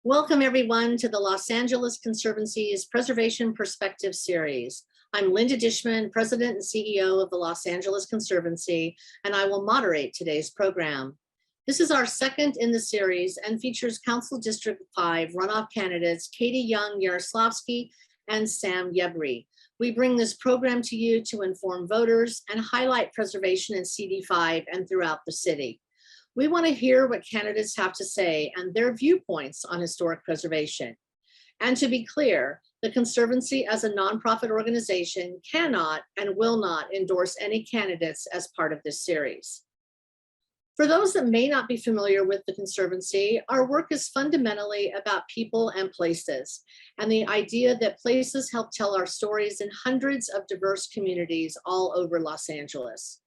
Welcome everyone to the Los Angeles Conservancy's Preservation Perspective Series. I'm Linda Dishman, President and CEO of the Los Angeles Conservancy, and I will moderate today's program. This is our second in the series and features Council District 5 runoff candidates Katy Yaroslavsky and Sam Yebri. We bring this program to you to inform voters and highlight preservation in CD5 and throughout the city. We want to hear what candidates have to say and their viewpoints on historic preservation. And to be clear, the Conservancy as a nonprofit organization cannot and will not endorse any candidates as part of this series. For those that may not be familiar with the Conservancy, our work is fundamentally about people and places, and the idea that places help tell our stories in hundreds of diverse communities all over Los Angeles.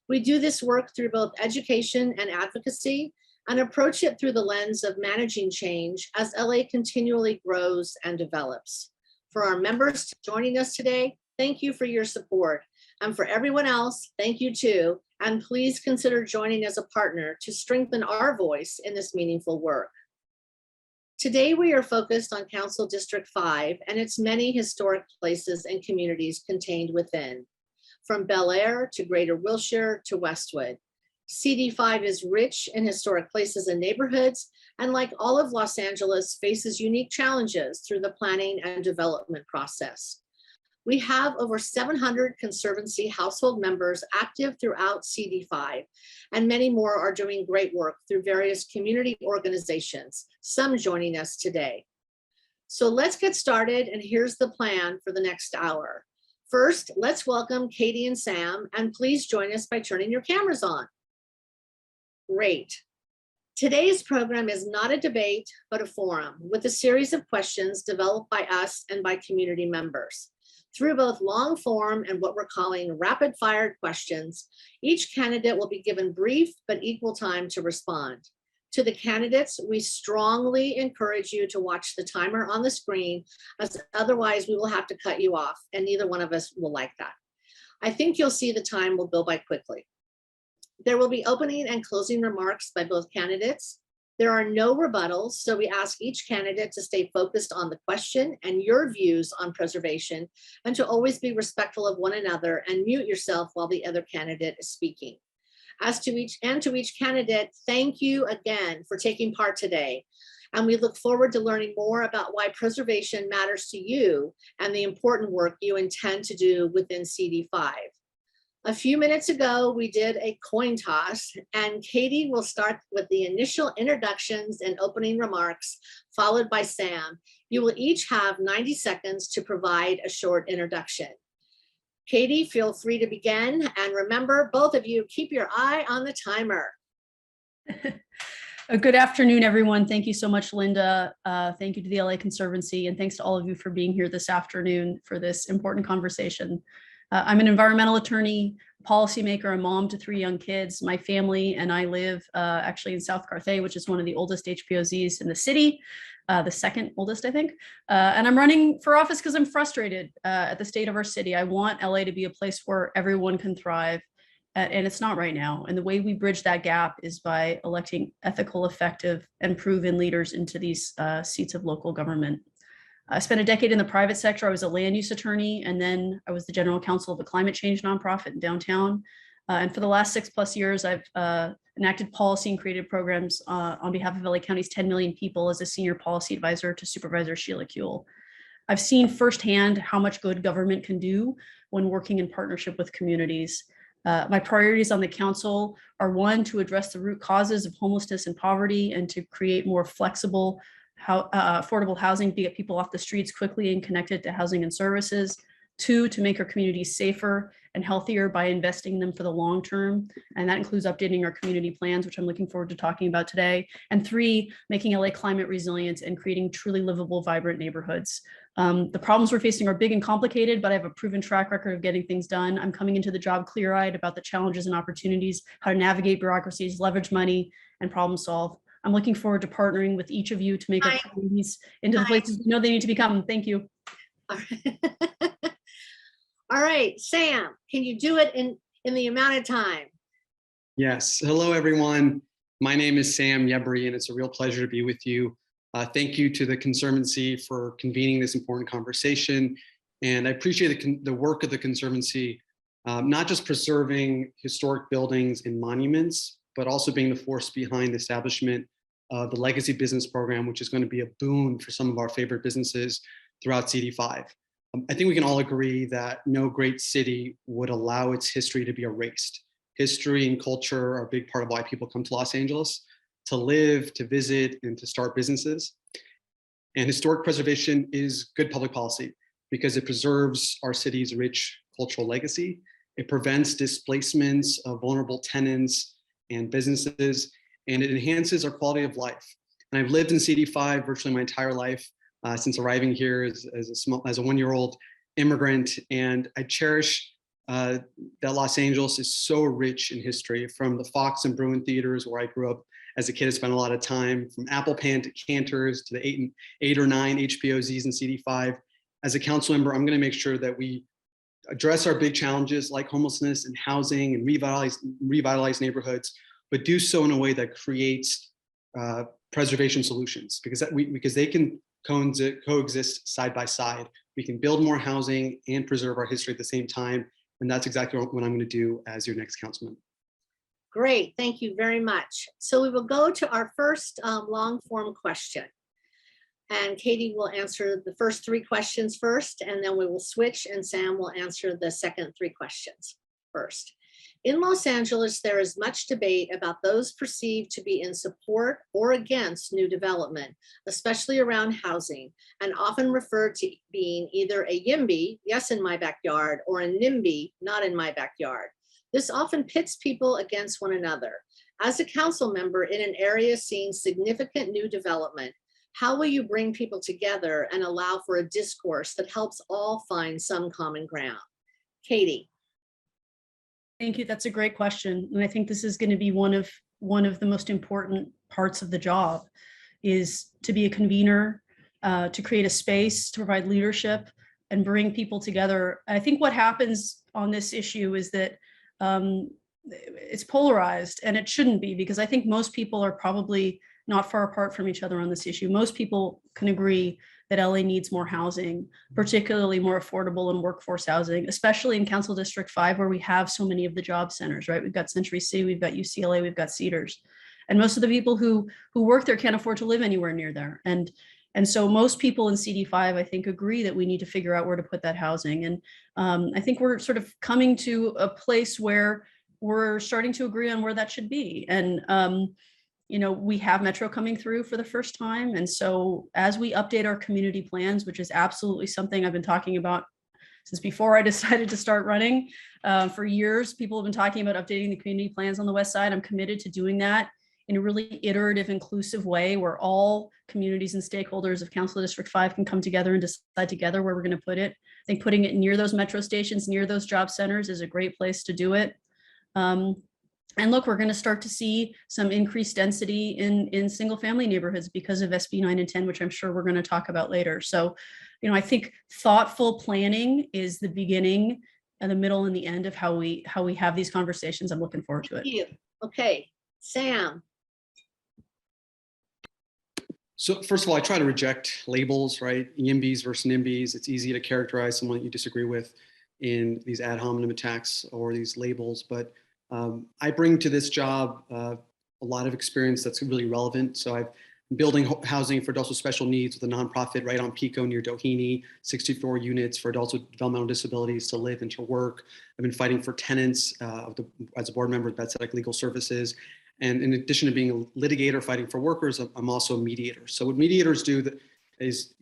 We do this work through both education and advocacy and approach it through the lens of managing change as LA continually grows and develops. For our members joining us today, thank you for your support. And for everyone else, thank you too. And please consider joining as a partner to strengthen our voice in this meaningful work. Today, we are focused on Council District 5 and its many historic places and communities contained within. From Bel Air to Greater Wilshire to Westwood. CD5 is rich in historic places and neighborhoods, and like all of Los Angeles, faces unique challenges through the planning and development process. We have over 700 Conservancy household members active throughout CD5, and many more are doing great work through various community organizations, some joining us today. So let's get started, and here's the plan for the next hour. First, let's welcome Katy and Sam, and please join us by turning your cameras on. Great. Today's program is not a debate, but a forum with a series of questions developed by us and by community members. Through both long form and what we're calling rapid fire questions, each candidate will be given brief but equal time to respond. To the candidates, we strongly encourage you to watch the timer on the screen, as otherwise we will have to cut you off, and neither one of us will like that. I think you'll see the time will go by quickly. There will be opening and closing remarks by both candidates. There are no rebuttals, so we ask each candidate to stay focused on the question and your views on preservation, and to always be respectful of one another and mute yourself while the other candidate is speaking. As to each candidate, thank you again for taking part today. And we look forward to learning more about why preservation matters to you and the important work you intend to do within CD5. A few minutes ago, we did a coin toss, and Katy will start with the initial introductions and opening remarks, followed by Sam. You will each have 90 seconds to provide a short introduction. Katy, feel free to begin. And remember, both of you, keep your eye on the timer. Good afternoon, everyone. Thank you so much, Linda. Thank you to the LA Conservancy, and thanks to all of you for being here this afternoon for this important conversation. I'm an environmental attorney, policymaker, a mom to 3 young kids. My family and I live actually in South Carthage, which is one of the oldest HPOZs in the city. The second oldest, I think. And I'm running for office because I'm frustrated at the state of our city. I want LA to be a place where everyone can thrive, and it's not right now. And the way we bridge that gap is by electing ethical, effective, and proven leaders into these seats of local government. I spent a decade in the private sector. I was a land use attorney, and then I was the general counsel of a climate change nonprofit in downtown. And for the last 6+ years, I've enacted policy and created programs on behalf of LA County's 10 million people as a senior policy advisor to Supervisor Sheila Kuehl. I've seen firsthand how much good government can do when working in partnership with communities. My priorities on the council are, 1, to address the root causes of homelessness and poverty and to create more flexible, affordable housing to get people off the streets quickly and connected to housing and services. 2, to make our communities safer and healthier by investing in them for the long term. And that includes updating our community plans, which I'm looking forward to talking about today. And 3, making LA climate resilient and creating truly livable, vibrant neighborhoods. The problems we're facing are big and complicated, but I have a proven track record of getting things done. I'm coming into the job clear-eyed about the challenges and opportunities, how to navigate bureaucracies, leverage money, and problem solve. I'm looking forward to partnering with each of you to make our communities into the places we know they need to become. Thank you. All right, Sam, can you do it in the amount of time? Yes. Hello, everyone. My name is Sam Yebri, and it's a real pleasure to be with you. Thank you to the Conservancy for convening this important conversation. And I appreciate the work of the Conservancy, not just preserving historic buildings and monuments, but also being the force behind the establishment of the Legacy Business Program, which is going to be a boon for some of our favorite businesses throughout CD5. I think we can all agree that no great city would allow its history to be erased. History and culture are a big part of why people come to Los Angeles, to live, to visit, and to start businesses. And historic preservation is good public policy because it preserves our city's rich cultural legacy. It prevents displacements of vulnerable tenants and businesses, and it enhances our quality of life. And I've lived in CD5 virtually my entire life since arriving here as a one-year-old immigrant, and I cherish that Los Angeles is so rich in history, from the Fox and Bruin theaters where I grew up as a kid. I spent a lot of time, from Apple Pan to Cantor's to the eight or nine HPOZs in CD5. As a council member, I'm going to make sure that we address our big challenges like homelessness and housing and revitalize neighborhoods, but do so in a way that creates preservation solutions, because they can coexist side by side. We can build more housing and preserve our history at the same time. And that's exactly what I'm going to do as your next councilman. Great, thank you very much. So we will go to our first long form question. And Katy will answer the first three questions first, and then we will switch and Sam will answer the second three questions first. In Los Angeles, there is much debate about those perceived to be in support or against new development, especially around housing, and often referred to being either a YIMBY, yes in my backyard, or a NIMBY, not in my backyard. This often pits people against one another. As a council member in an area seeing significant new development, how will you bring people together and allow for a discourse that helps all find some common ground? Katy. Thank you. That's a great question. And I think this is going to be one of the most important parts of the job, is to be a convener, to create a space, to provide leadership and bring people together. I think what happens on this issue is that it's polarized, and it shouldn't be, because I think most people are probably not far apart from each other on this issue. Most people can agree that LA needs more housing, particularly more affordable and workforce housing, especially in Council District 5, where we have so many of the job centers, right? We've got Century City, we've got UCLA, we've got Cedars. And most of the people who work there can't afford to live anywhere near there. And so most people in CD5, I think, agree that we need to figure out where to put that housing. And I think we're sort of coming to a place where we're starting to agree on where that should be. And you know, we have Metro coming through for the first time. And so as we update our community plans, which is absolutely something I've been talking about since before I decided to start running, for years, people have been talking about updating the community plans on the West Side. I'm committed to doing that in a really iterative, inclusive way where all communities and stakeholders of Council District 5 can come together and decide together where we're going to put it. I think putting it near those metro stations, near those job centers, is a great place to do it. And look, we're going to start to see some increased density in single family neighborhoods because of SB 9 and 10, which I'm sure we're going to talk about later. So, you know, I think thoughtful planning is the beginning and the middle and the end of how we have these conversations. I'm looking forward to it. Thank you. Okay, Sam. So first of all, I try to reject labels, right? YIMBYs versus NIMBYs. It's easy to characterize someone that you disagree with in these ad hominem attacks or these labels, but I bring to this job a lot of experience that's really relevant. So I've been building housing for adults with special needs with a nonprofit right on Pico near Doheny, 64 units for adults with developmental disabilities to live and to work. I've been fighting for tenants as a board member of Bedside Legal Services. And in addition to being a litigator fighting for workers, I'm also a mediator. So what mediators do is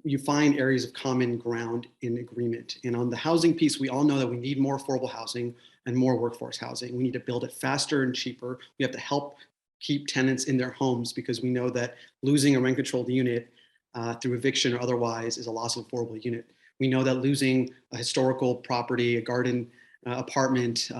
you find areas of common ground in agreement. And on the housing piece, we all know that we need more affordable housing and more workforce housing. We need to build it faster and cheaper. We have to help keep tenants in their homes, because we know that losing a rent-controlled unit through eviction or otherwise is a loss of affordable unit. We know that losing a historical property, a garden apartment,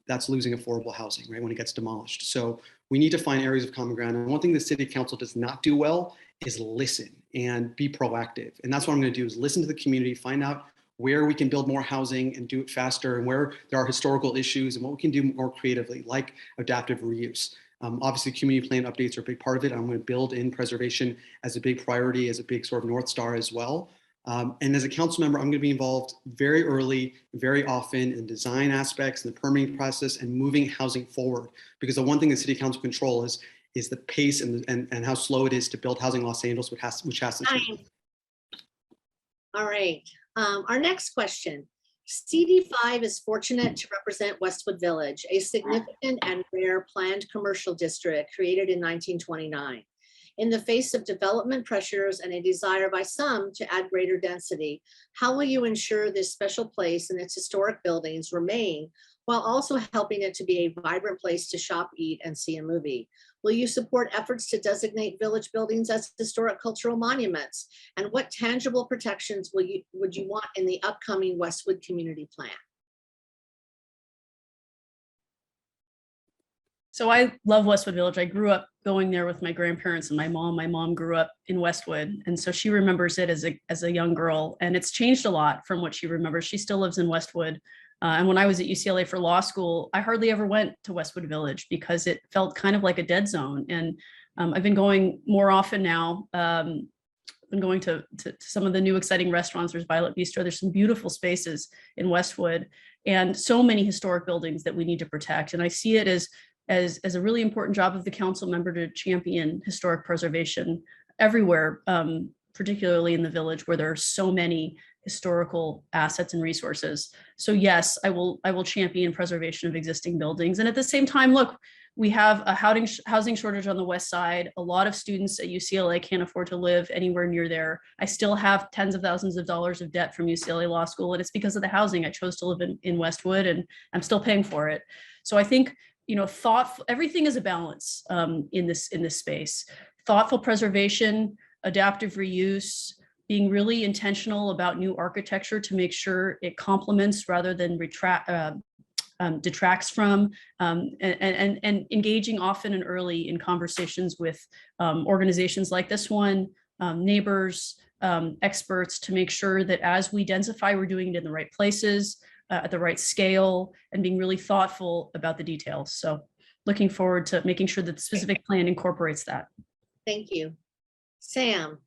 that's losing affordable housing, right, when it gets demolished. So we need to find areas of common ground. And one thing the city council does not do well is listen and be proactive. And that's what I'm going to do, is listen to the community, find out where we can build more housing and do it faster, and where there are historical issues and what we can do more creatively, like adaptive reuse. Obviously, community plan updates are a big part of it. I'm going to build in preservation as a big priority, as a big sort of North Star as well. And as a council member, I'm going to be involved very early, very often in design aspects and the permitting process and moving housing forward. Because the one thing the city council control is the pace and how slow it is to build housing in Los Angeles, which has to change. All right. Our next question. CD5 is fortunate to represent Westwood Village, a significant and rare planned commercial district created in 1929. In the face of development pressures and a desire by some to add greater density, how will you ensure this special place and its historic buildings remain while also helping it to be a vibrant place to shop, eat, and see a movie? Will you support efforts to designate village buildings as historic cultural monuments? And what tangible protections would you want in the upcoming Westwood Community Plan? So I love Westwood Village. I grew up going there with my grandparents and my mom. My mom grew up in Westwood, and so she remembers it as a young girl. And it's changed a lot from what she remembers. She still lives in Westwood. And when I was at UCLA for law school, I hardly ever went to Westwood Village because it felt kind of like a dead zone. And I've been going more often now. Been going to some of the new exciting restaurants. There's Violet Bistro. There's some beautiful spaces in Westwood, and so many historic buildings that we need to protect. And I see it as a really important job of the council member to champion historic preservation everywhere, particularly in the village where there are so many historical assets and resources. So yes, I will champion preservation of existing buildings. And at the same time, look, we have a housing shortage on the west side. A lot of students at UCLA can't afford to live anywhere near there. I still have tens of thousands of dollars of debt from UCLA Law School, and it's because of the housing. I chose to live in Westwood, and I'm still paying for it. So I think, everything is a balance in this space. Thoughtful preservation, adaptive reuse, being really intentional about new architecture to make sure it complements rather than detracts from, and engaging often and early in conversations with organizations like this one, neighbors, experts, to make sure that as we densify, we're doing it in the right places, at the right scale, and being really thoughtful about the details. So looking forward to making sure that the specific plan incorporates that. Thank you. Sam.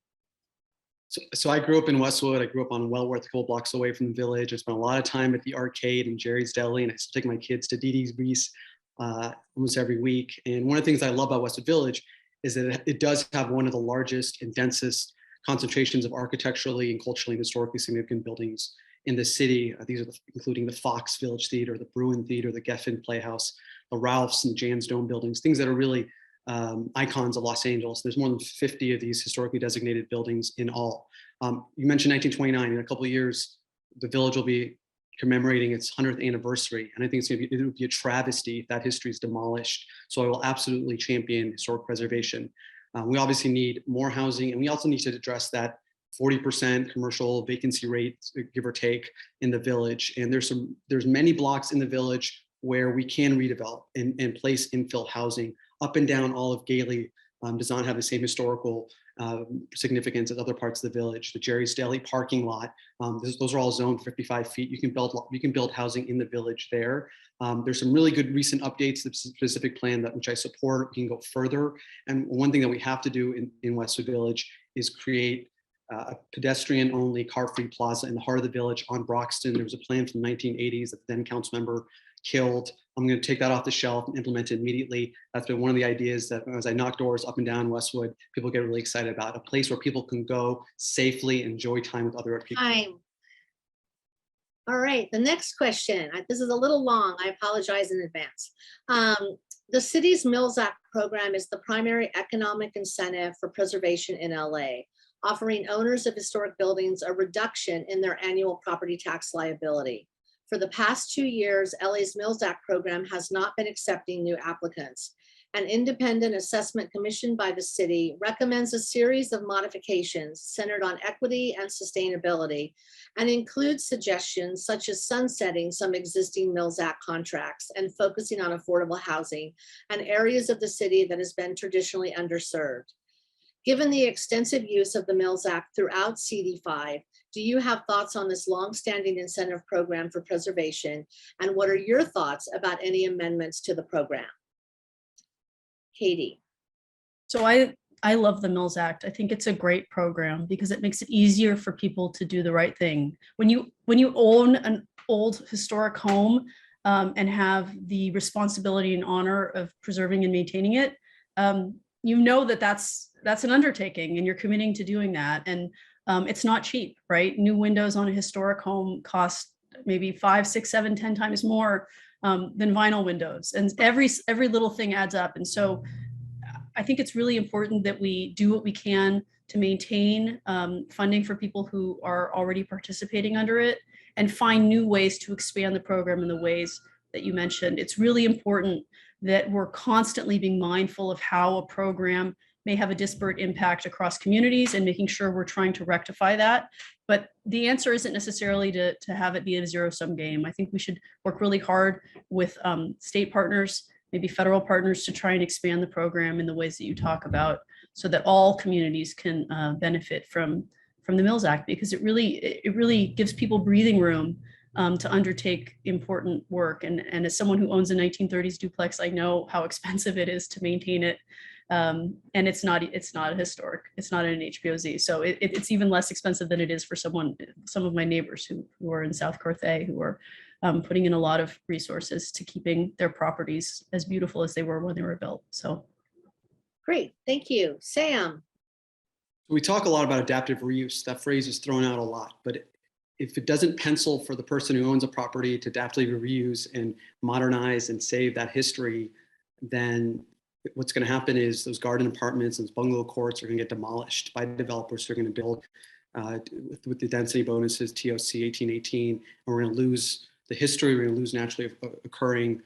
So I grew up in Westwood. I grew up on Wellworth, a couple blocks away from the village. I spent a lot of time at the arcade and Jerry's Deli, and I still take my kids to Dee Dee's almost every week. And one of the things I love about Westwood Village is that it does have one of the largest and densest concentrations of architecturally and culturally and historically significant buildings in the city. These are including the Fox Village Theater, the Bruin Theater, the Geffen Playhouse, the Ralph's and Jan's Dome buildings, things that are really icons of Los Angeles. There's more than 50 of these historically designated buildings in all. You mentioned 1929. In a couple of years, the village will be commemorating its 100th anniversary. And I think it would be a travesty if that history is demolished. So I will absolutely champion historic preservation. We obviously need more housing, and we also need to address that 40% commercial vacancy rate, give or take, in the village. And there's many blocks in the village where we can redevelop and place infill housing. Up and down all of Gailey does not have the same historical significance as other parts of the village. The Jerry's Deli parking lot, those are all zoned 55 feet. You can build housing in the village there. There's some really good recent updates to the specific plan which I support. We can go further. And one thing that we have to do in Westwood Village is create a pedestrian-only car-free plaza in the heart of the village on Broxton. There was a plan from the 1980s that the then council member killed. I'm going to take that off the shelf and implement it immediately. That's been one of the ideas that as I knock doors up and down Westwood, people get really excited about. A place where people can go safely, enjoy time with other people. All right, the next question. This is a little long. I apologize in advance. The city's Millsap program is the primary economic incentive for preservation in LA, offering owners of historic buildings a reduction in their annual property tax liability. For the past 2 years, LA's Millsap program has not been accepting new applicants. An independent assessment commissioned by the city recommends a series of modifications centered on equity and sustainability, and includes suggestions such as sunsetting some existing Millsap contracts and focusing on affordable housing and areas of the city that has been traditionally underserved. Given the extensive use of the Millsap throughout CD5, do you have thoughts on this longstanding incentive program for preservation? And what are your thoughts about any amendments to the program? Katy. So I love the Mills Act. I think it's a great program because it makes it easier for people to do the right thing. When you own an old historic home and have the responsibility and honor of preserving and maintaining it, you know that that's an undertaking, and you're committing to doing that. And it's not cheap, right? New windows on a historic home cost maybe 5, 6, 7, 10 times more than vinyl windows, and every little thing adds up. And so I think it's really important that we do what we can to maintain funding for people who are already participating under it, and find new ways to expand the program in the ways that you mentioned. It's really important that we're constantly being mindful of how a program may have a disparate impact across communities, and making sure we're trying to rectify that. But the answer isn't necessarily to have it be a zero-sum game. I think we should work really hard with state partners, maybe federal partners, to try and expand the program in the ways that you talk about, so that all communities can benefit from the Mills Act, because it really gives people breathing room to undertake important work. And as someone who owns a 1930s duplex, I know how expensive it is to maintain it. And it's not a historic, it's not an HPOZ. So it's even less expensive than it is for some of my neighbors who are in South Carthay, who are putting in a lot of resources to keeping their properties as beautiful as they were when they were built. So. Great, thank you. Sam. We talk a lot about adaptive reuse. That phrase is thrown out a lot, but if it doesn't pencil for the person who owns a property to adaptively reuse and modernize and save that history, then what's going to happen is those garden apartments and bungalow courts are going to get demolished by developers who are going to build with the density bonuses, TOC 1818, and we're going to lose the history, we're going to lose naturally occurring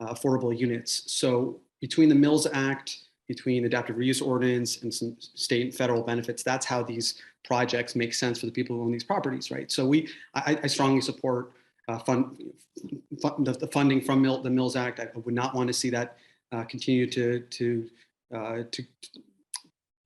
affordable units. So between the Mills Act, between adaptive reuse ordinance and some state and federal benefits, that's how these projects make sense for the people who own these properties, right? So I strongly support the funding from the Mills Act. I would not want to see that continue to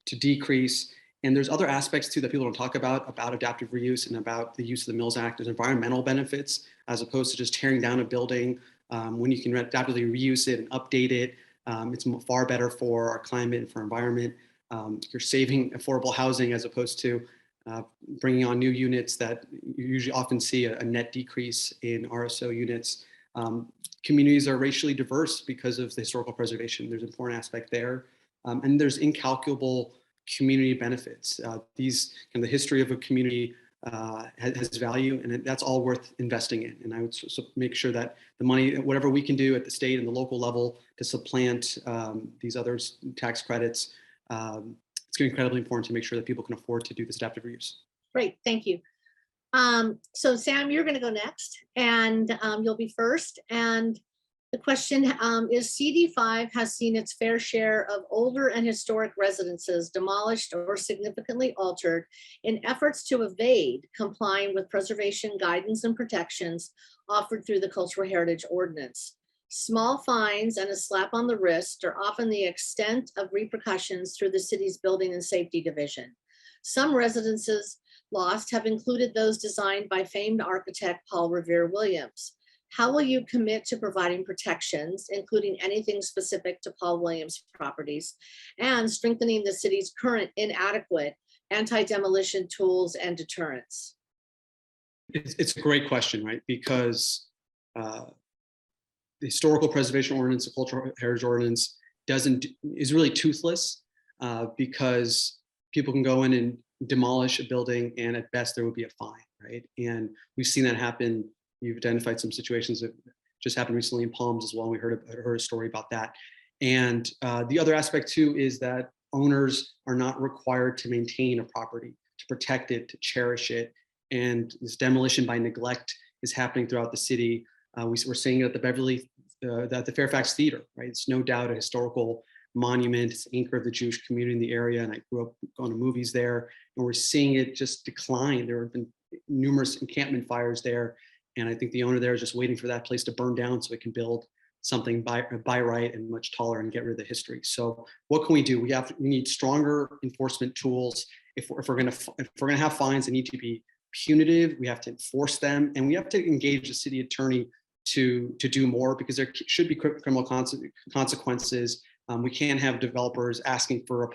decrease. And there's other aspects too that people don't talk about adaptive reuse and about the use of the Mills Act. There's environmental benefits, as opposed to just tearing down a building. When you can adaptively reuse it and update it, it's far better for our climate and for our environment. You're saving affordable housing, as opposed to bringing on new units that you usually often see a net decrease in RSO units. Communities are racially diverse because of the historical preservation. There's an important aspect there. And there's incalculable community benefits. The history of a community has value, and that's all worth investing in. And I would make sure that the money, whatever we can do at the state and the local level to supplant these other tax credits, it's going to be incredibly important to make sure that people can afford to do this adaptive reuse. Great, thank you. So Sam, you're going to go next, and you'll be first. And the question is, CD5 has seen its fair share of older and historic residences demolished or significantly altered in efforts to evade complying with preservation guidance and protections offered through the Cultural Heritage Ordinance. Small fines and a slap on the wrist are often the extent of repercussions through the city's Building and Safety Division. Some residences lost have included those designed by famed architect Paul Revere Williams. How will you commit to providing protections, including anything specific to Paul Williams properties, and strengthening the city's current inadequate anti-demolition tools and deterrence? It's a great question, right? Because the Historical Preservation Ordinance, the Cultural Heritage Ordinance is really toothless, because people can go in and demolish a building, and at best there would be a fine, right? And we've seen that happen. You've identified some situations that just happened recently in Palms as well. We heard a story about that. And the other aspect too is that owners are not required to maintain a property, to protect it, to cherish it. And this demolition by neglect is happening throughout the city. We're seeing it at the Fairfax Theater, right? It's no doubt a historical monument. It's the anchor of the Jewish community in the area, and I grew up going to movies there. And we're seeing it just decline. There have been numerous encampment fires there. And I think the owner there is just waiting for that place to burn down so it can build something by right and much taller and get rid of the history. So what can we do? We need stronger enforcement tools. If we're going to have fines, they need to be punitive. We have to enforce them, and we have to engage the city attorney to do more, because there should be criminal consequences We can't have developers asking for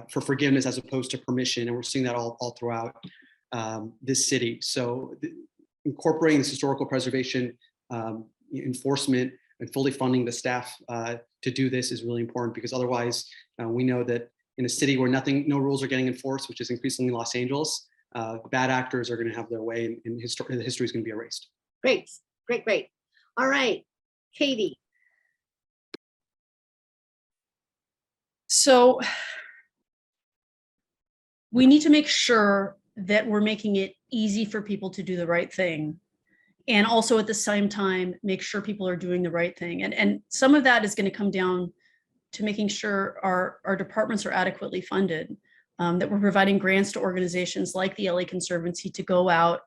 forgiveness as opposed to permission, and we're seeing that all throughout this city. So incorporating this historical preservation enforcement and fully funding the staff to do this is really important, because otherwise we know that in a city where no rules are getting enforced, which is increasingly Los Angeles, bad actors are going to have their way, and the history is going to be erased. Great, great, great. All right, Katy. So we need to make sure that we're making it easy for people to do the right thing. And also at the same time, make sure people are doing the right thing. And some of that is going to come down to making sure our departments are adequately funded, that we're providing grants to organizations like the LA Conservancy to go out,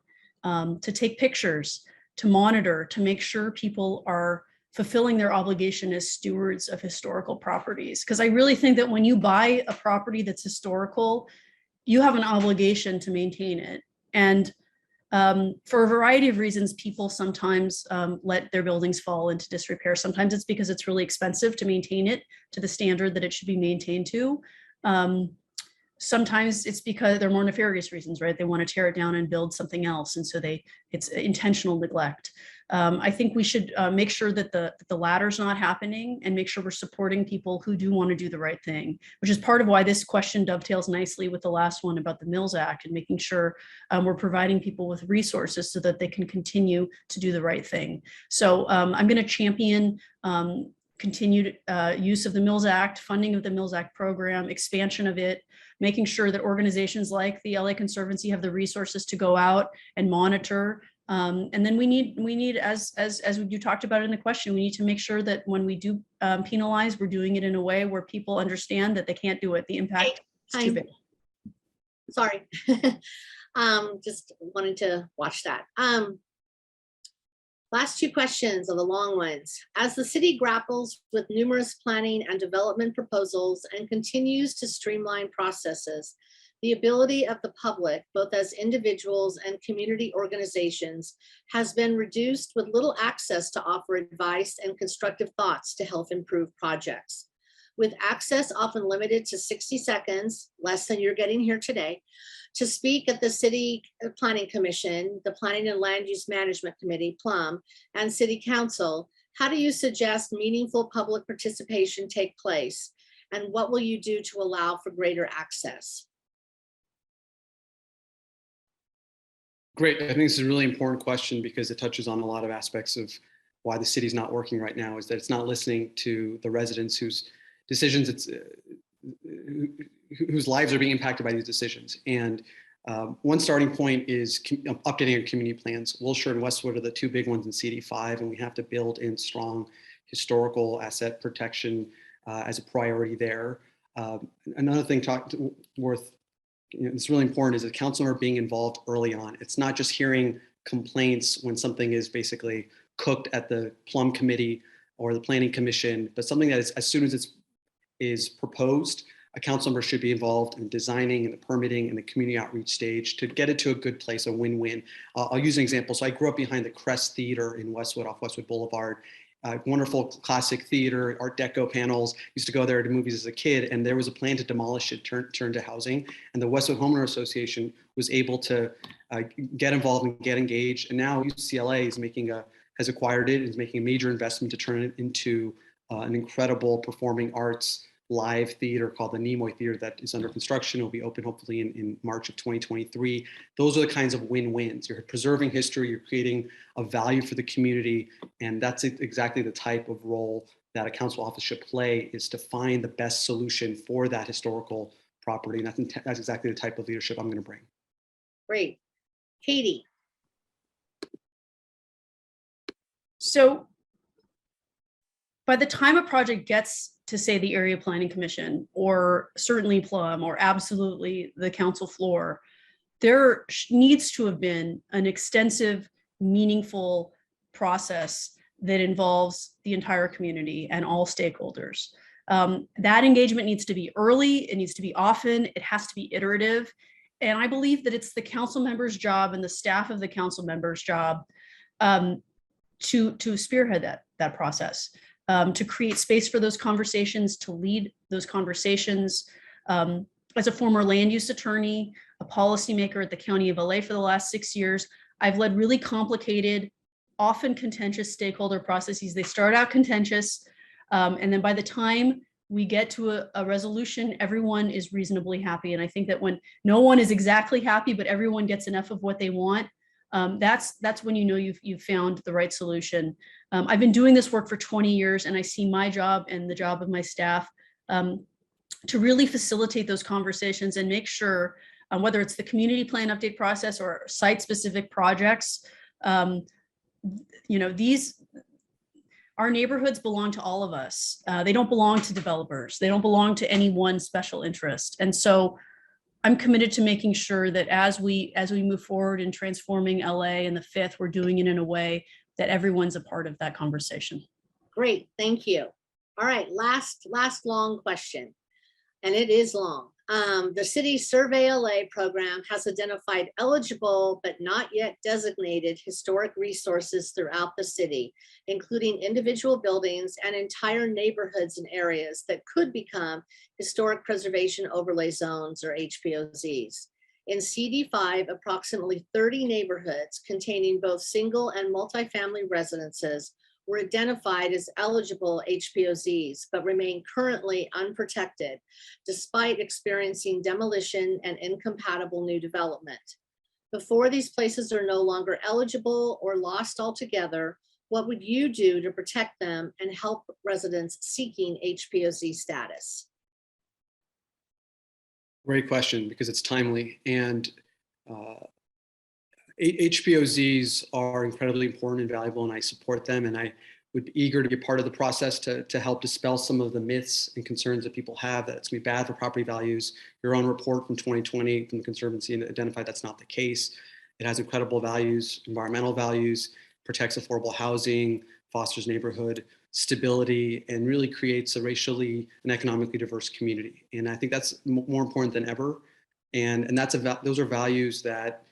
to take pictures, to monitor, to make sure people are fulfilling their obligation as stewards of historical properties. Because I really think that when you buy a property that's historical, you have an obligation to maintain it. And for a variety of reasons, people sometimes let their buildings fall into disrepair. Sometimes it's because it's really expensive to maintain it to the standard that it should be maintained to. Sometimes it's because there are more nefarious reasons, right? They want to tear it down and build something else. And so it's intentional neglect. I think we should make sure that the latter's not happening, and make sure we're supporting people who do want to do the right thing, which is part of why this question dovetails nicely with the last one about the Mills Act, and making sure we're providing people with resources so that they can continue to do the right thing. So I'm going to champion continued use of the Mills Act, funding of the Mills Act program, expansion of it, making sure that organizations like the LA Conservancy have the resources to go out and monitor. And then we need, as you talked about in the question, we need to make sure that when we do penalize, we're doing it in a way where people understand that they can't do it. The impact is too big. Sorry, just wanted to watch that. Last two questions are the long ones. As the city grapples with numerous planning and development proposals and continues to streamline processes, the ability of the public, both as individuals and community organizations, has been reduced, with little access to offer advice and constructive thoughts to help improve projects. With access often limited to 60 seconds, less than you're getting here today, to speak at the City Planning Commission, the Planning and Land Use Management Committee, PLUM, and City Council, how do you suggest meaningful public participation take place? And what will you do to allow for greater access? Great. I think this is a really important question, because it touches on a lot of aspects of why the city's not working right now, is that it's not listening to the residents whose decisions whose lives are being impacted by these decisions. And one starting point is updating our community plans. Wilshire and Westwood are the two big ones in CD5, and we have to build in strong historical asset protection as a priority there. Another thing it's really important, is that council are being involved early on. It's not just hearing complaints when something is basically cooked at the plum committee or the planning commission, but something that is, as soon as it is proposed, a council member should be involved in designing and the permitting and the community outreach stage to get it to a good place, a win-win. I'll use an example. So I grew up behind the Crest Theater in Westwood, off Westwood Boulevard. Wonderful classic theater, Art Deco panels. Used to go there to movies as a kid, and there was a plan to demolish it, turn to housing. And the Westwood Homeowner Association was able to get involved and get engaged. And now UCLA has acquired it, is making a major investment to turn it into an incredible performing arts live theater called the Nimoy Theater that is under construction. It will be open hopefully in March of 2023. Those are the kinds of win-wins. You're preserving history, you're creating a value for the community, and that's exactly the type of role that a council office should play, is to find the best solution for that historical property. And that's exactly the type of leadership I'm going to bring. Great. Katy. So by the time a project gets to, say, the Area Planning Commission, or certainly Plum, or absolutely the council floor, there needs to have been an extensive, meaningful process that involves the entire community and all stakeholders. That engagement needs to be early, it needs to be often, it has to be iterative. And I believe that it's the council members' job and the staff of the council members' job to spearhead that process. to create space for those conversations, to lead those conversations. As a former land use attorney, a policymaker at the County of LA for the last 6 years, I've led really complicated, often contentious stakeholder processes. They start out contentious, and then by the time we get to a resolution, everyone is reasonably happy. And I think that when no one is exactly happy, but everyone gets enough of what they want, that's when you know you've found the right solution. I've been doing this work for 20 years, and I see my job and the job of my staff to really facilitate those conversations and make sure, whether it's the community plan update process or site-specific projects, our neighborhoods belong to all of us. They don't belong to developers. They don't belong to any one special interest. And so I'm committed to making sure that as we move forward in transforming LA and the Fifth, we're doing it in a way that everyone's a part of that conversation. Great, thank you. All right, last long question, and it is long. The city Survey LA program has identified eligible but not yet designated historic resources throughout the city, including individual buildings and entire neighborhoods and areas that could become historic preservation overlay zones, or HPOZs. In CD5, approximately 30 neighborhoods containing both single and multifamily residences were identified as eligible HPOZs, but remain currently unprotected, despite experiencing demolition and incompatible new development. Before these places are no longer eligible or lost altogether, what would you do to protect them and help residents seeking HPOZ status? Great question, because it's timely. And HPOZs are incredibly important and valuable, and I support them. And I would be eager to be part of the process to help dispel some of the myths and concerns that people have that it's going to be bad for property values. Your own report from 2020 from the Conservancy identified that's not the case. It has incredible values, environmental values, protects affordable housing, fosters neighborhood stability, and really creates a racially and economically diverse community. And I think that's more important than ever. And those are values that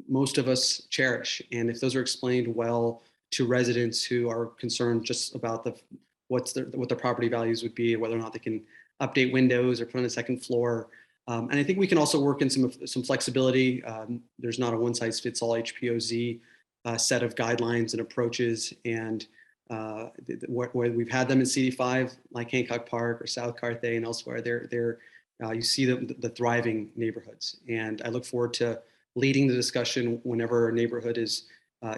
most of us cherish. And if those are explained well to residents who are concerned just about what the property values would be, whether or not they can update windows or put on a second floor. And I think we can also work in some flexibility. There's not a one size fits all HPOZ set of guidelines and approaches. And where we've had them in CD5, like Hancock Park or South Carthay and elsewhere, you see the thriving neighborhoods. And I look forward to leading the discussion whenever a neighborhood is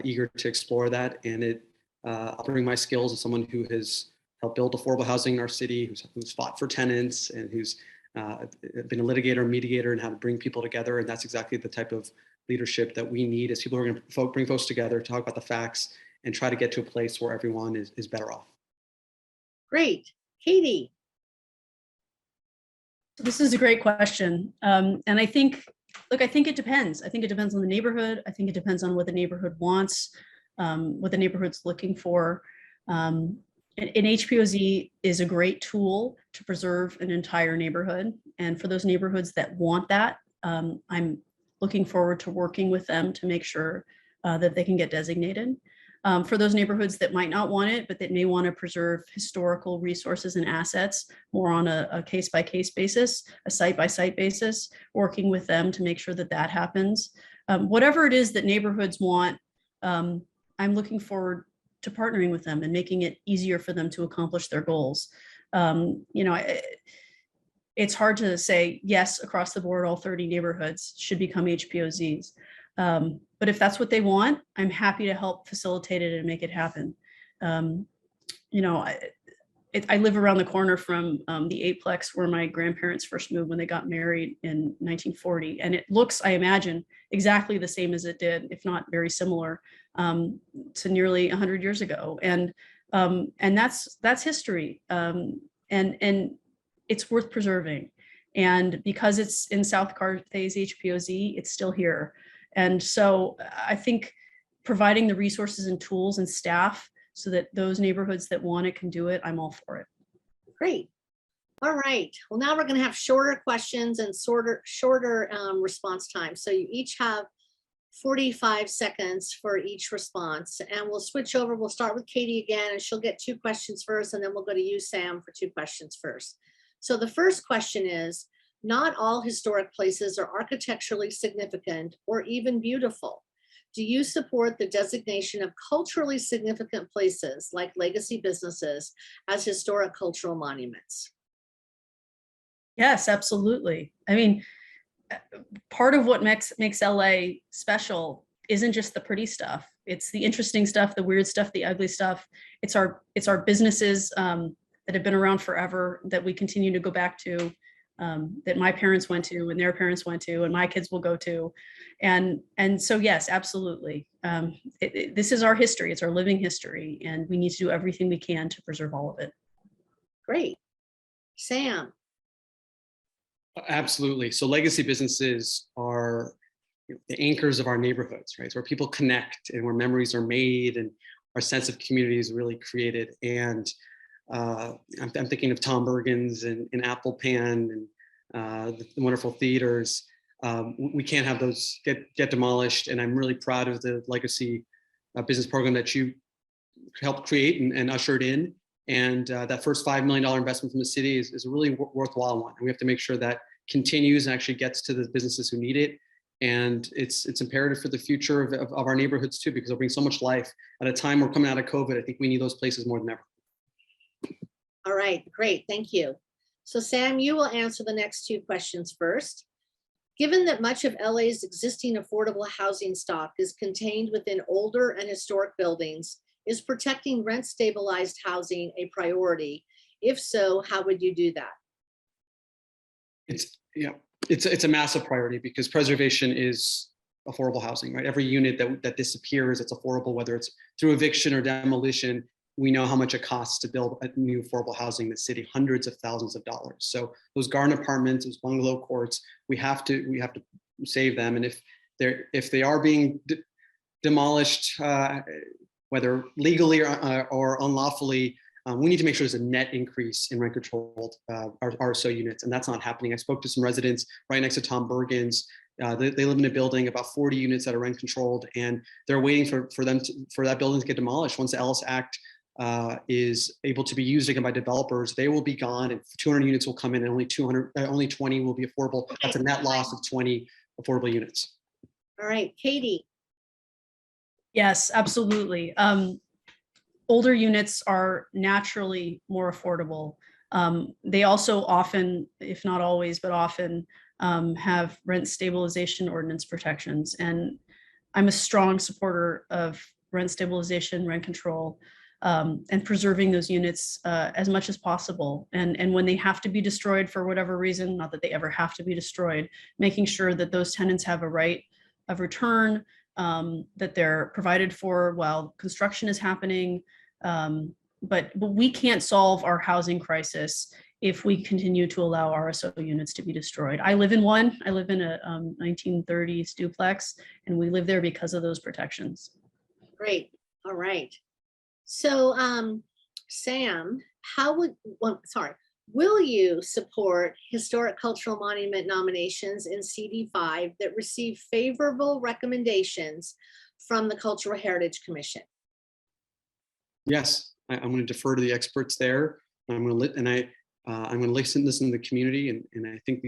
eager to explore that. And I'll bring my skills as someone who has helped build affordable housing in our city, who's fought for tenants, and who's been a litigator, mediator, and how to bring people together. And that's exactly the type of leadership that we need as people who are going to bring folks together, talk about the facts, and try to get to a place where everyone is better off. Great. Katy. This is a great question. And I think it depends. I think it depends on the neighborhood. I think it depends on what the neighborhood wants, what the neighborhood's looking for. An HPOZ is a great tool to preserve an entire neighborhood. And for those neighborhoods that want that, I'm looking forward to working with them to make sure that they can get designated. For those neighborhoods that might not want it, but that may want to preserve historical resources and assets more on a case-by-case basis, a site-by-site basis, working with them to make sure that that happens. Whatever it is that neighborhoods want, I'm looking forward to partnering with them and making it easier for them to accomplish their goals. It's hard to say, yes, across the board, all 30 neighborhoods should become HPOZs. But if that's what they want, I'm happy to help facilitate it and make it happen. I live around the corner from the eightplex where my grandparents first moved when they got married in 1940. And it looks, I imagine, exactly the same as it did, if not very similar, to nearly 100 years ago. And that's history. And it's worth preserving. And because it's in South Carthay's HPOZ, it's still here. And so I think providing the resources and tools and staff so that those neighborhoods that want it can do it, I'm all for it. Great. All right. Well, now we're going to have shorter questions and shorter response time. So you each have 45 seconds for each response. And we'll switch over. We'll start with Katy again, and she'll get 2 questions first, and then we'll go to you, Sam, for 2 questions first. So the first question is, not all historic places are architecturally significant or even beautiful. Do you support the designation of culturally significant places like legacy businesses as historic cultural monuments? Yes, absolutely. I mean, part of what makes LA special isn't just the pretty stuff. It's the interesting stuff, the weird stuff, the ugly stuff. It's our businesses that have been around forever that we continue to go back to, that my parents went to and their parents went to and my kids will go to. And so, yes, absolutely. This is our history. It's our living history, and we need to do everything we can to preserve all of it. Great. Sam. Absolutely. So legacy businesses are the anchors of our neighborhoods, right? It's where people connect and where memories are made and our sense of community is really created. And I'm thinking of Tom Bergen's and Apple Pan and the wonderful theaters. We can't have those get demolished. And I'm really proud of the legacy business program that you helped create and ushered in. And that first $5 million investment from the city is a really worthwhile one. And we have to make sure that continues and actually gets to the businesses who need it. And it's imperative for the future of our neighborhoods too, because it'll bring so much life. At a time we're coming out of COVID, I think we need those places more than ever. All right, great, thank you. So Sam, you will answer the next 2 questions first. Given that much of LA's existing affordable housing stock is contained within older and historic buildings, is protecting rent stabilized housing a priority? If so, how would you do that? It's a massive priority because preservation is affordable housing, right? Every unit that disappears, it's affordable, whether it's through eviction or demolition. We know how much it costs to build a new affordable housing in the city, hundreds of thousands of dollars. So those garden apartments, those bungalow courts, we have to save them. And if they are being demolished, whether legally or unlawfully, we need to make sure there's a net increase in rent controlled RSO units, and that's not happening. I spoke to some residents right next to Tom Bergen's. They live in a building, about 40 units that are rent controlled, and they're waiting for that building to get demolished. Once the Ellis Act is able to be used again by developers, they will be gone, and 200 units will come in, and only 20 will be affordable. Okay. That's a net loss of 20 affordable units. All right, Katy. Yes, absolutely. Older units are naturally more affordable. They also often, if not always, but often have rent stabilization ordinance protections. And I'm a strong supporter of rent stabilization, rent control, and preserving those units as much as possible. And when they have to be destroyed for whatever reason, not that they ever have to be destroyed, making sure that those tenants have a right of return, that they're provided for while construction is happening. But we can't solve our housing crisis if we continue to allow RSO units to be destroyed. I live in one. I live in a 1930s duplex, and we live there because of those protections. Great. All right. So, Sam, will you support historic cultural monument nominations in CD5 that receive favorable recommendations from the Cultural Heritage Commission? Yes, I'm going to defer to the experts there. I'm going to listen to the community, and I think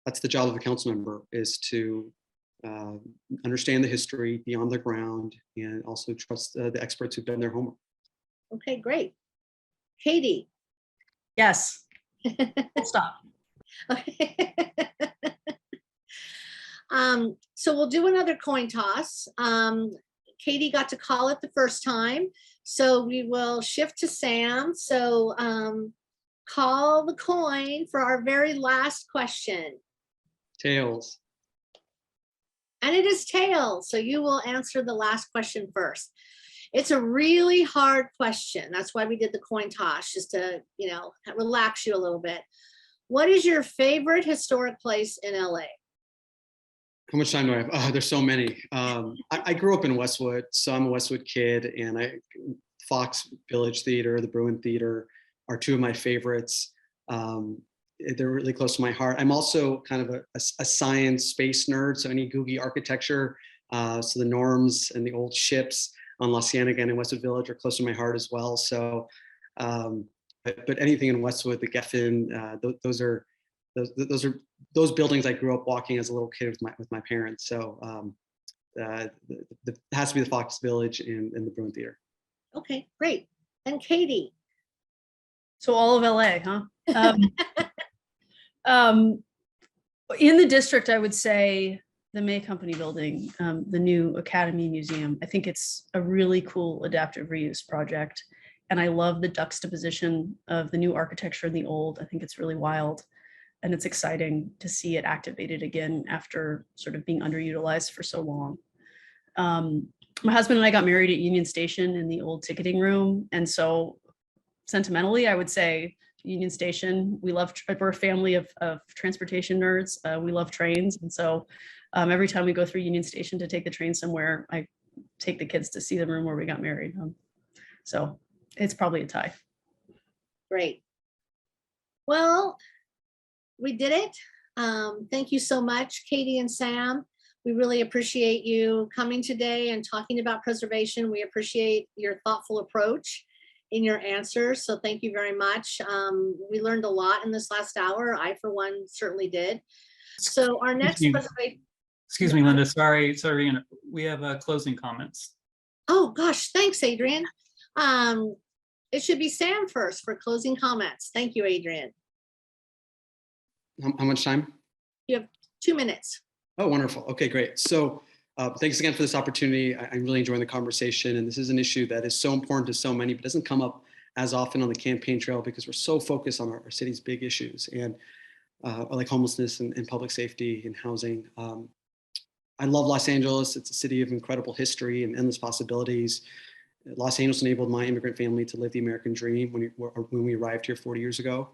that's the job of a council member, is to understand the history, be on the ground, and also trust the experts who've done their homework. Okay, great. Katy. Yes. Stop. Okay. So we'll do another coin toss. Katy got to call it the first time, so we will shift to Sam. So call the coin for our very last question. Tails. And it is tails, so you will answer the last question first. It's a really hard question. That's why we did the coin toss, just to, relax you a little bit. What is your favorite historic place in LA? How much time do I have? Oh, there's so many. I grew up in Westwood, so I'm a Westwood kid, and Fox Village Theater, the Bruin Theater are 2 of my favorites. They're really close to my heart. I'm also kind of a science space nerd, so any Googie architecture So the Norms and the old ships on La Cienega and in Westwood Village are close to my heart as well. So, but anything in Westwood, the Geffen, those buildings I grew up walking as a little kid with my parents. So it has to be the Fox Village and the Bruin Theater. Okay, great. And Katy. So all of LA, huh? In the district, I would say the May Company building, the new Academy Museum. I think it's a really cool adaptive reuse project. And I love the juxtaposition of the new architecture and the old. I think it's really wild. And it's exciting to see it activated again after sort of being underutilized for so long. My husband and I got married at Union Station in the old ticketing room. And so sentimentally, I would say Union Station, we're a family of transportation nerds. We love trains. And so every time we go through Union Station to take the train somewhere, I take the kids to see the room where we got married. So it's probably a tie. Great. Well, we did it. Thank you so much, Katy and Sam. We really appreciate you coming today and talking about preservation. We appreciate your thoughtful approach in your answers. So thank you very much. We learned a lot in this last hour. I, for one, certainly did. So our next preservation. Excuse me, Linda. Sorry. We have closing comments. Oh gosh, thanks, Adrian. It should be Sam first for closing comments. Thank you, Adrian. How much time? You have 2 minutes. Oh, wonderful. Okay, great. So thanks again for this opportunity. I'm really enjoying the conversation. And this is an issue that is so important to so many, but doesn't come up as often on the campaign trail because we're so focused on our city's big issues and like homelessness and public safety and housing. I love Los Angeles. It's a city of incredible history and endless possibilities. Los Angeles enabled my immigrant family to live the American dream when we arrived here 40 years ago.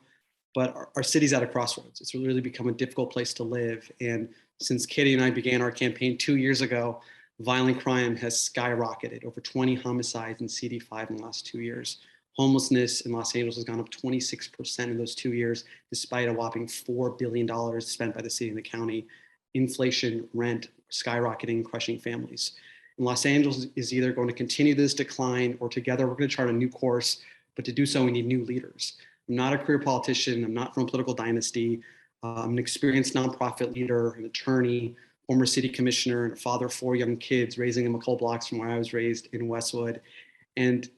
But our city's at a crossroads. It's really become a difficult place to live. And since Katy and I began our campaign 2 years ago, violent crime has skyrocketed, over 20 homicides in CD5 in the last 2 years. Homelessness in Los Angeles has gone up 26% in those 2 years, despite a whopping $4 billion spent by the city and the county. Inflation, rent, skyrocketing, crushing families. And Los Angeles is either going to continue this decline or together we're going to chart a new course, but to do so we need new leaders. I'm not a career politician. I'm not from a political dynasty. I'm an experienced nonprofit leader, an attorney, former city commissioner, and a father of 4 young kids, raising them a couple blocks from where I was raised in Westwood. And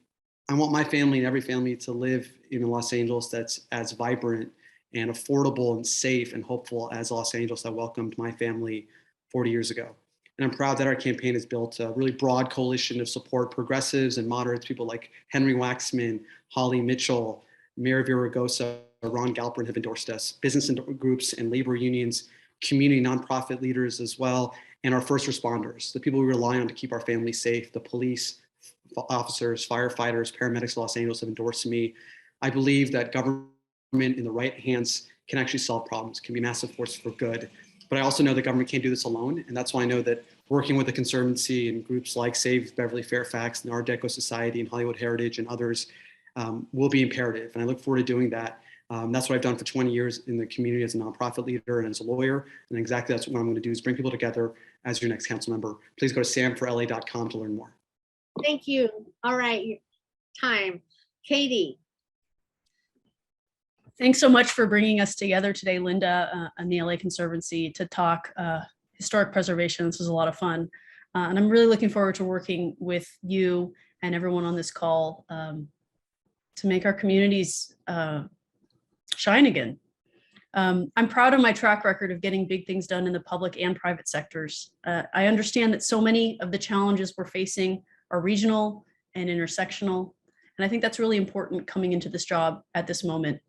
I want my family and every family to live in Los Angeles that's as vibrant and affordable and safe and hopeful as Los Angeles that welcomed my family 40 years ago. And I'm proud that our campaign has built a really broad coalition of support progressives and moderates, people like Henry Waxman, Holly Mitchell, Mayor Viragosa, Ron Galperin have endorsed us, business groups and labor unions, community nonprofit leaders as well, and our first responders, the people we rely on to keep our families safe, the police, officers, firefighters, paramedics of Los Angeles have endorsed me. I believe that government in the right hands can actually solve problems, can be a massive force for good. But I also know that government can't do this alone. And that's why I know that working with the Conservancy and groups like Save Beverly Fairfax and Art Deco Society and Hollywood Heritage and others will be imperative. And I look forward to doing that. That's what I've done for 20 years in the community as a nonprofit leader and as a lawyer. And exactly that's what I'm going to do is bring people together as your next council member. Please go to samforla.com to learn more. Thank you. All right, time. Katy. Thanks so much for bringing us together today, Linda, and the LA Conservancy to talk historic preservation. This was a lot of fun. And I'm really looking forward to working with you and everyone on this call to make our communities shine again. I'm proud of my track record of getting big things done in the public and private sectors. I understand that so many of the challenges we're facing are regional and intersectional. And I think that's really important coming into this job at this moment.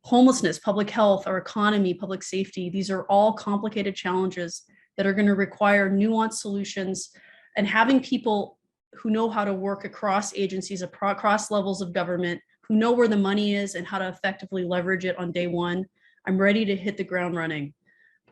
Homelessness, public health, our economy, public safety, these are all complicated challenges that are going to require nuanced solutions, and having people who know how to work across agencies, across levels of government, who know where the money is and how to effectively leverage it on day one. I'm ready to hit the ground running.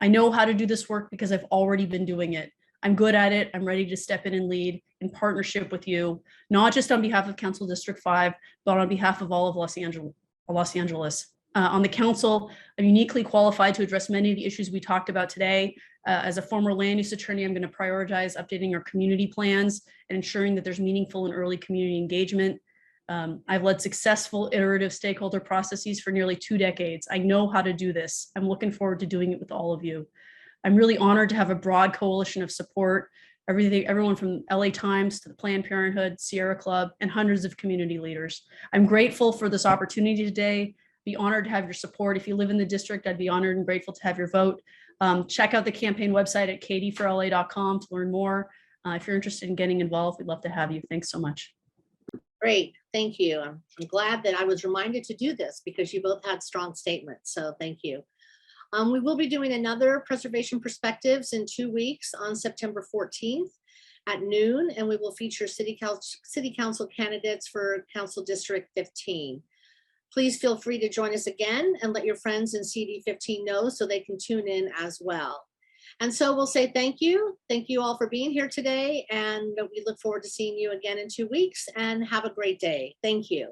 I know how to do this work because I've already been doing it. I'm good at it. I'm ready to step in and lead in partnership with you, not just on behalf of Council District 5, but on behalf of all of Los Angeles. On the council, I'm uniquely qualified to address many of the issues we talked about today. As a former land use attorney, I'm going to prioritize updating our community plans and ensuring that there's meaningful and early community engagement. I've led successful iterative stakeholder processes for nearly 2 decades. I know how to do this. I'm looking forward to doing it with all of you. I'm really honored to have a broad coalition of support, everyone from LA Times to the Planned Parenthood, Sierra Club, and hundreds of community leaders. I'm grateful for this opportunity today. Be honored to have your support. If you live in the district, I'd be honored and grateful to have your vote. Check out the campaign website at katyforla.com to learn more. If you're interested in getting involved, we'd love to have you. Thanks so much. Great, thank you. I'm glad that I was reminded to do this because you both had strong statements, so thank you. We will be doing another Preservation Perspectives in 2 weeks on September 14th at noon, and we will feature City Council candidates for Council District 15. Please feel free to join us again and let your friends in CD 15 know so they can tune in as well. And so we'll say thank you. Thank you all for being here today, and we look forward to seeing you again in 2 weeks, and have a great day. Thank you.